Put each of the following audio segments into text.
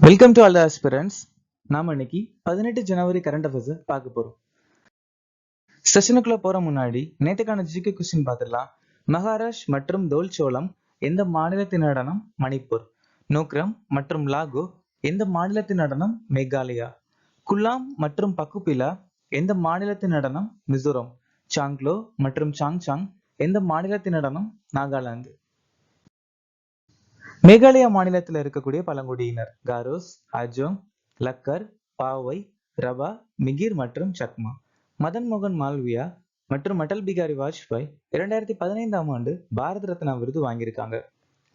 Welcome to all the aspirants. நாம இன்னைக்கு 18 ஜனவரி current affairs பார்க்க போறோம். செஷனுக்குள்ள போற முன்னாடி நேற்றுக்கான ஜிகே கொஸ்டின் பார்த்துடலாம். மகாராஷ்டிரா மற்றும் தோல்சோளம் எந்த மாநிலத்தின் நடனம்? மணிப்பூர். நோக்ரம் மற்றும் லாகோ எந்த மாநிலத்தின் நடனம்? மேகாலயா. குலாம் மற்றும் பக்குபிலா எந்த மாநிலத்தின் நடனம்? மிசோரம். சாங்லோ மற்றும் சாங்சாங் எந்த மாநிலத்தின் நடனம்? நாகாலாந்து. மேகாலயா மாநிலத்தில் இருக்கக்கூடிய பழங்குடியினர் காரோஸ், அஜோங், லக்கர், பாவை, ரபா, மிகிர் மற்றும் சக்மா. மதன் மோகன் மால்வியா மற்றும் அடல் பிகாரி வாஜ்பாய் 2015ஆம் ஆண்டு பாரத ரத்னா விருது வாங்கியிருக்காங்க.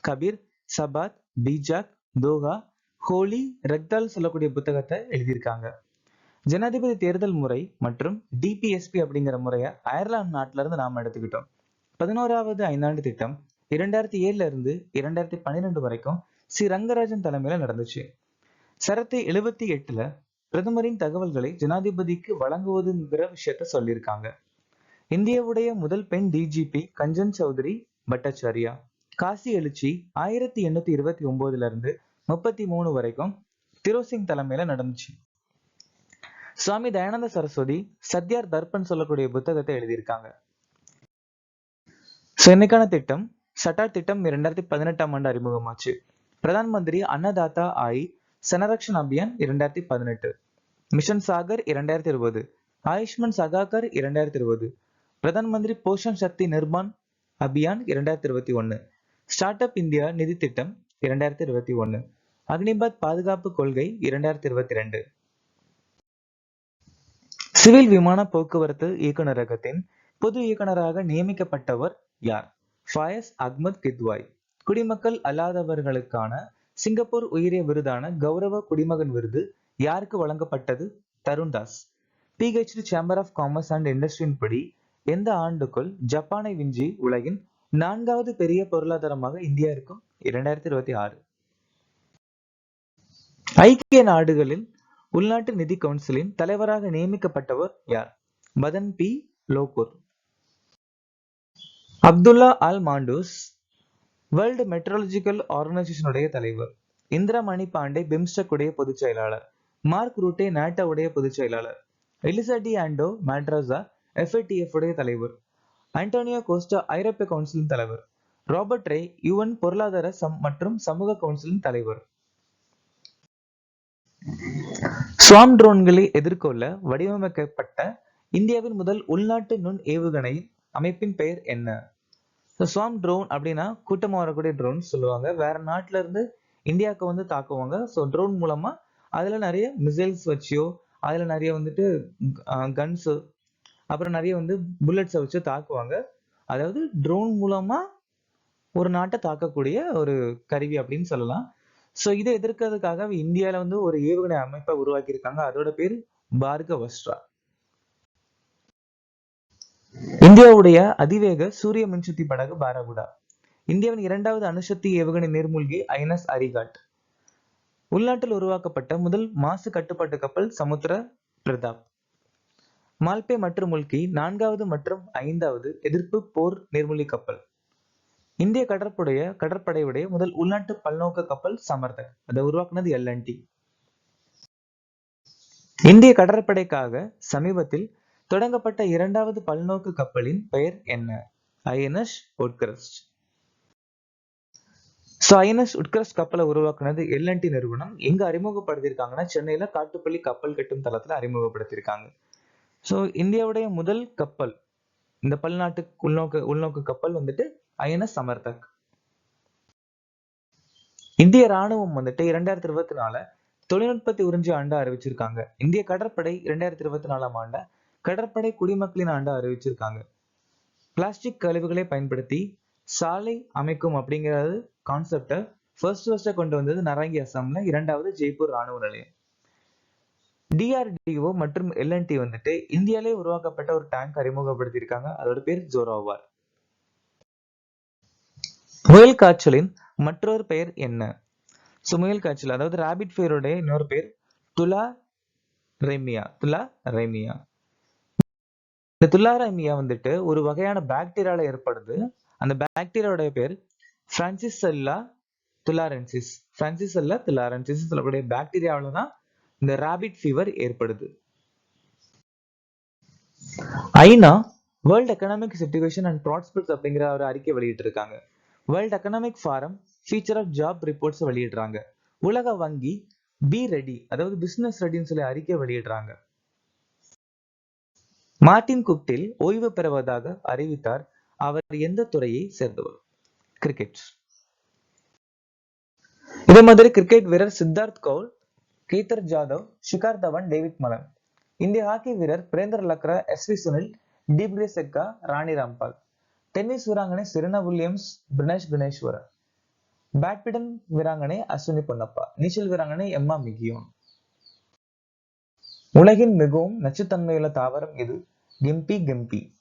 கபீர், சபாத், பீஜாக், தோஹா, ஹோலி, ரக்தால் சொல்லக்கூடிய புத்தகத்தை எழுதியிருக்காங்க. ஜனாதிபதி தேர்தல் முறை மற்றும் டிபிஎஸ்பி அப்படிங்கிற முறையை அயர்லாந்து நாட்டில இருந்து நாம எடுத்துக்கிட்டோம். 11வது ஐந்தாண்டு திட்டம் 2007 இருந்து 2012 வரைக்கும் சி ரங்கராஜன் தலைமையில நடந்துச்சு. சரத்து 78ல பிரதமரின் தகவல்களை ஜனாதிபதிக்கு வழங்குவதுங்கிற விஷயத்த சொல்லியிருக்காங்க. இந்தியாவுடைய முதல் பெண் டிஜிபி கஞ்சன் சௌத்ரி பட்டாச்சாரியா. காசி எழுச்சி 1829 இருந்து 33 வரைக்கும் திரோசிங் தலைமையில நடந்துச்சு. சுவாமி தயானந்த சரஸ்வதி சத்யார் தர்பன் சொல்லக்கூடிய புத்தகத்தை எழுதியிருக்காங்க. இன்னைக்கான திட்டம் சட்டார் திட்டம் 2018ஆம் ஆண்டு அறிமுகமாச்சு. Pradhan Mantri Annadata Aay Sanrakshan Abhiyan 2018, mission Sagar 2020, Ayushman Sahakar 2020, Pradhan Mantri Poshan Shakti Nirman Abhiyan 2021, startup India நிதி திட்டம் 2021, அக்னிபாத் பாதுகாப்பு கொள்கை 2022. சிவில் விமான போக்குவரத்து இயக்குநரகத்தின் பொது இயக்குநராக நியமிக்கப்பட்டவர் யார்? ஃபாயஸ் அஹ்மத் கித்வாய். குடிமக்கள் அல்லாதவர்களுக்கான சிங்கப்பூர் உயரிய விருதான கௌரவ குடிமகன் விருது யாருக்கு வழங்கப்பட்டது? தருண்தாஸ். PhD chamber of commerce and இண்டஸ்ட்ரியின் படி எந்த ஆண்டுக்குள் ஜப்பானை விஞ்சி உலகின் 4வது பெரிய பொருளாதாரமாக இந்தியா இருக்கும்? 2026. ஐக்கிய நாடுகளில் உள்நாட்டு நிதி கவுன்சிலின் தலைவராக நியமிக்கப்பட்டவர் யார்? மதன் பி லோகூர். அப்துல்லா அல் மாண்டூஸ் வேர்ல்டு மெட்ரோலஜிக்கல் ஆர்கனைசேஷனுடைய தலைவர். இந்திரா மணி பாண்டே பிம்ஸ்டெக் உடைய பொதுச் செயலாளர். மார்க் ரூட்டே நாட்டோ உடைய பொதுச் செயலாளர். எலிசா டி ஆண்டோ மேட்ராஸா FATF உடைய தலைவர். ஆண்டோனியோ கோஸ்டா ஐரோப்பிய கவுன்சிலின் தலைவர். ராபர்ட் ரே UN பொருளாதார மற்றும் சமூக கவுன்சிலின் தலைவர். ஸ்வாம் ட்ரோன்களை எதிர்கொள்ள வடிவமைக்கப்பட்ட இந்தியாவின் முதல் உள்நாட்டு நுண் ஏவுகணை அமைப்பின் பெயர் என்ன? ஸ்வாம் ட்ரோன் அப்படின்னா கூட்டமா வரக்கூடிய ட்ரோன் சொல்லுவாங்க. வேற நாட்டுல இருந்து இந்தியாவுக்கு வந்து தாக்குவாங்க. ஸோ ட்ரோன் மூலமா அதுல நிறைய மிசைல்ஸ் வச்சியோ அதுல நிறைய வந்துட்டு கன்ஸ் அப்புறம் நிறைய வந்து புல்லட்ஸை வச்சு தாக்குவாங்க. அதாவது ட்ரோன் மூலமா ஒரு நாட்டை தாக்கக்கூடிய ஒரு கருவி அப்படின்னு சொல்லலாம். ஸோ இதை எதிர்க்கிறதுக்காக இந்தியாவில வந்து ஒரு ஏவுகணை அமைப்பை உருவாக்கி இருக்காங்க. அதோட பேர் பார்கவஸ்ட்ரா. இந்தியாவுடைய அதிவேக சூரிய மின்சக்தி படகு பாராகுடா. இந்தியாவின் 2வது அணுசக்தி ஏவுகணை நீர்மூழ்கி INS அரிகாட். உள்நாட்டில் உருவாக்கப்பட்ட முதல் மாசு கட்டுப்பாட்டு கப்பல் சமுத்திர பிரதாப். மால்பே மற்றும் முல்கி 4வது மற்றும் 5வது எதிர்ப்பு போர் நீர்மூழ்கி கப்பல். இந்திய கடற்படையுடைய முதல் உள்நாட்டு பல்நோக்கு கப்பல் சமர்தக். அதை உருவாக்குனது LNT. இந்திய கடற்படைக்காக சமீபத்தில் தொடங்கப்பட்ட 2வது பல்நோக்கு கப்பலின் பெயர் என்ன? INS உட்கிரஸ்ட். INS உட்கிரஸ்ட் கப்பலை உருவாக்குனது LNT நிறுவனம். எங்க அறிமுகப்படுத்தியிருக்காங்கன்னா சென்னையில காட்டுப்பள்ளி கப்பல் கட்டும் தளத்துல அறிமுகப்படுத்தியிருக்காங்க. இந்தியாவுடைய முதல் கப்பல் இந்த பல்நாட்டு உள்நோக்கு கப்பல் வந்துட்டு INS சமர்தக். இந்திய ராணுவம் வந்துட்டு 2024 தொழில்நுட்பத்தை உறிஞ்சிய ஆண்டா அறிவிச்சிருக்காங்க. இந்திய கடற்படை 2024ஆம் ஆண்ட கடற்படை குடிமக்களின் ஆண்டா அறிவிச்சிருக்காங்க. பிளாஸ்டிக் கழிவுகளை பயன்படுத்தி சாலை அமைக்கும் அப்படிங்கிறது கான்செப்டை ஃபர்ஸ்ட் கொண்டு வந்தது நரங்கி அசாம்ல, 2வது ஜெய்ப்பூர் ராணுவ நிலையம். DRDO மற்றும் LNT வந்துட்டு இந்தியாவிலே உருவாக்கப்பட்ட ஒரு டேங்க் அறிமுகப்படுத்தியிருக்காங்க. அதோட பேர் ஜோராவார். முயல் காய்ச்சலின் மற்றொரு பெயர் என்ன? முயல் காய்ச்சல் அதாவது ராபிட் ஃபீவருடைய இன்னொரு பேர் துலாரைமியா. இந்த துலாரைமியா வந்துட்டு ஒரு வகையான பாக்டீரியால ஏற்படுது. அந்த பாக்டீரியாவுடைய பேர் பிரான்சிசெல்லா துலாரென்சிஸ். பிரான்சிஸ் அல்ல, துலாரென்சிஸ் சொல்லக்கூடிய பாக்டீரியாவில தான் இந்த ராபிட் ஃபீவர் ஏற்படுது. ஐநா world economic situation and prospects அப்படிங்கிற ஒரு அறிக்கை வெளியிட்டு இருக்காங்க. World economic forum future of job reports வெளியிடுறாங்க. உலக வங்கி பி ரெடி, அதாவது பிசினஸ் ரெடின்னு சொல்லி அறிக்கை வெளியிடுறாங்க. மார்டின் குப்டில் ஓய்வு பெறுவதாக அறிவித்தார். அவர் எந்த துறையை சேர்ந்தவர்? கிரிக்கெட். இதே மாதிரி கிரிக்கெட் வீரர் சித்தார்த் கவுல், கேத்தர் ஜாதவ், ஷிகர் தவன், டேவிட் மலன். இந்திய ஹாக்கி வீரர் பிரேந்தர் லக்ரா, எஸ்.வி. சுனில், டிப்ரே செக்கா, ராணி ராம்பால். டென்னிஸ் வீராங்கனை செரீனா வில்லியம்ஸ், பினேஷ் குணேஸ்வரன். பேட்மிண்டன் வீராங்கனை அஸ்வினி பொன்னப்பா. நீச்சல் வீராங்கனை எம்மா மிகியோன். உலகின் மிகவும் நச்சுத்தன்மையுள்ள தாவரம் எது? கெம்பி கெம்பி.